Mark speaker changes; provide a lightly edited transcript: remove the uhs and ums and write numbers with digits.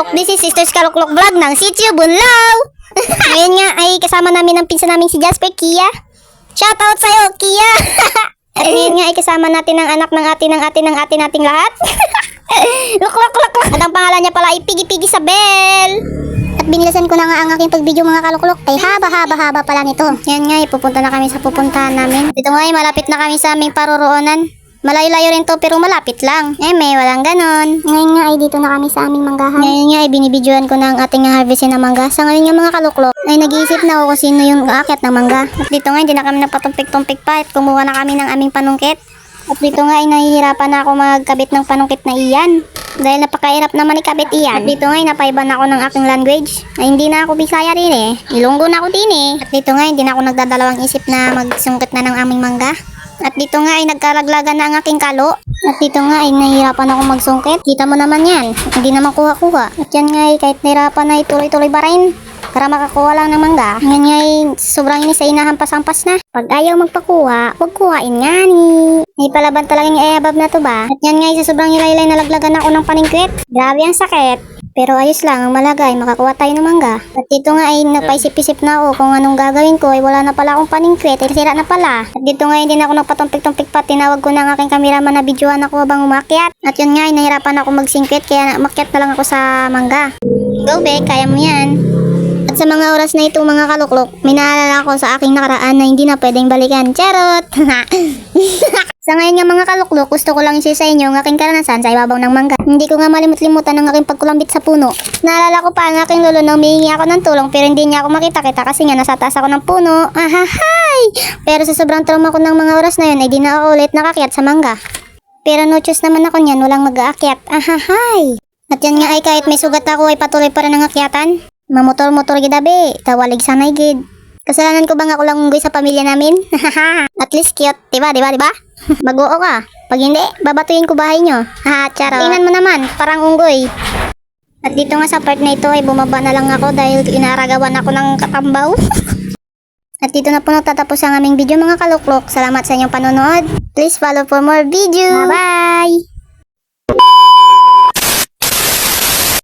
Speaker 1: kaluklok, this is Sisters Kaluklok Vlog ng Sitio Bunlaw. Ngayon nga ay kasama namin ang pinsan namin si Jasper, Kia. Shoutout sa'yo, Kia. At ngayon nga ay kasama natin ang anak ng ate nating lahat. Luklok. At ang pangalan niya pala ay Pigi Sabel. At binilasan ko na nga ang aking pagbideo mga kaluklok. Ay haba pala nito. Yan nga ay pupunta na kami sa pupuntahan namin. Dito nga ay malapit na kami sa aming paroroonan. Malayo-layo rin to pero malapit lang. May walang ganon. Ngayon nga ay dito na kami sa aming manggahan. Ngayon nga ay binibidyoan ko na ang ating harvestin na mangga. Sa ngayon nga mga kaluklok ay nag-iisip na ako kung sino yung aakyat ng mangga. At dito nga hindi na kami nagpatumpik-tumpik pa at kumuha na kami ng aming panungkit. At dito nga ay nahihirapan na ako magkabit ng panungkit na iyan. Dahil napakahirap naman ikabit iyan. At dito nga ay napaiban ako ng aking language. Ay hindi na ako Bisaya rin eh. Ilonggo na ako din eh. At dito nga hindi na ako nagdadalawang isip na magsungkit na ng aming mangga. At dito nga ay nagkalaglagan na ang aking kalo. At dito nga ay nahihirapan ako magsungkit. Kita mo naman yan. Hindi naman kuha-kuha. At yan nga ay kahit nahirapan ay tuloy-tuloy ba rin. Para makakuha lang ng mangga. Yan nga ay sobrang inis ay inahampas-hampas na. Pag ayaw magpakuha, huwag kuhain nga ni. May palaban talagang iabab na to ba? At yan nga ay sa sobrang hilay-hilay nalaglagan ako ng paningkwit. Grabe ang sakit. Pero ayos lang, ang malagay, makakuha tayo ng mangga. At dito nga ay napaisip-isip na ako kung anong gagawin ko ay wala na pala akong paningkwit, ay sira na pala. At dito nga hindi na ako nagpatumpik-tumpik pa, tinawag ko na ang aking kameraman na videohan ako habang umakyat. At yun nga ay nahirapan ako magsingkwit kaya umakyat na lang ako sa mangga. Go Bek, kaya mo yan. At sa mga oras na ito mga kaluklok, may naalala ko sa aking nakaraan na hindi na pwedeng balikan. Charot! Sa ngayon nga mga kaluklok, gusto ko lang i-share sa inyo ang aking karanasan sa ibabaw ng mangga. Hindi ko nga malimut-limutan ang aking pagkulambit sa puno. Naalala ko pa ang aking lolo na humihingi ako ng tulong pero hindi niya ako makita-kita kasi nga nasa taas ako ng puno. Ahahay! Pero sa sobrang trauma ko ng mga oras na yun ay di na ako ulit nakakyat sa mangga. Pero no choice naman ako niyan, walang mag-aakyat. Ahahay! At yan nga ay kahit may sugat ako ay patuloy pa rin ang akyatan. Mamotor-motor gidabi, tawalig sanay gid. Kasalanan ko bang ako lang unggoy sa pamilya namin? At least cute, diba? Mag-oo ka. Pag hindi, babatuin ko bahay nyo. Haha, charo. Tingnan mo naman, parang unggoy. At dito nga sa part na ito ay bumaba na lang ako dahil inaragawan ako ng katambaw. At dito na po natatapos ang aming video mga kaluklok. Salamat sa inyong panonood. Please follow for more video. Bye-bye!